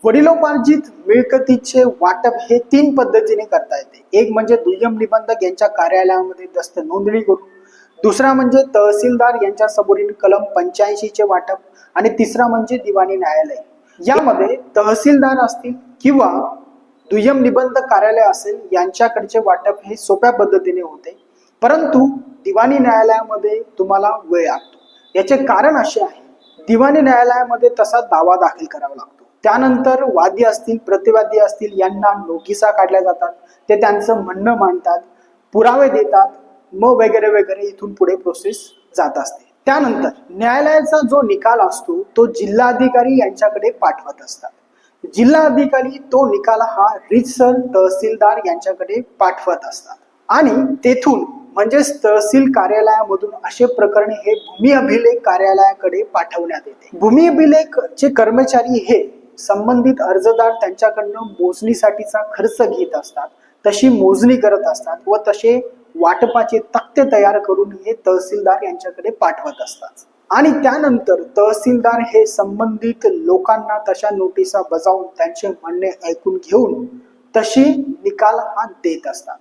वडिलोपार्जित मिळकतीचे वाटप हे 3 पद्धतीने करता येते. एक म्हणजे दुय्यम निबंधक यांच्या कार्यालयामध्ये दस्त नोंदणी करून, दुसरा म्हणजे तहसीलदार यांच्या समोरील कलम 85 चे वाटप आणि तिसरा म्हणजे दिवाणी न्यायालय. यामध्ये तहसीलदार असतील किंवा दुय्यम निबंधक कार्यालय असेल यांच्याकडचे वाटप हे सोप्या पद्धतीने होते, परंतु दिवाणी न्यायालयामध्ये तुम्हाला वेळ लागतो. याचे कारण असे आहे, दिवाणी न्यायालयामध्ये तसा दावा दाखल करावा लागतो, त्यानंतर वादी असतील प्रतिवादी असतील यांना नोटिसा काढल्या जातात, ते त्यांचं म्हणणं मांडतात, पुरावे देतात, मग वगैरे वगैरे इथून पुढे प्रोसेस जात असते. त्यानंतर न्यायालयाचा जो निकाल असतो तो जिल्हाधिकारी यांच्याकडे पाठवत असतात. जिल्हाधिकारी तो निकाल हा रीतसर तहसीलदार यांच्याकडे पाठवत असतात आणि तेथून म्हणजेच तहसील कार्यालयामधून असे प्रकरणे हे भूमी अभिलेख कार्यालयाकडे पाठवण्यात येते. भूमी अभिलेख चे कर्मचारी हे संबंधित अर्जदार त्यांच्याकडनं मोजणीसाठीचा खर्च घेत असतात, तशी मोजणी करत असतात व तसे वाटपाचे तक्ते तयार करून हे तहसीलदार यांच्याकडे पाठवत असतात आणि त्यानंतर तहसीलदार हे संबंधित लोकांना तशा नोटिसा बजावून त्यांचे म्हणणे ऐकून घेऊन तशी निकाल हा देत असतात.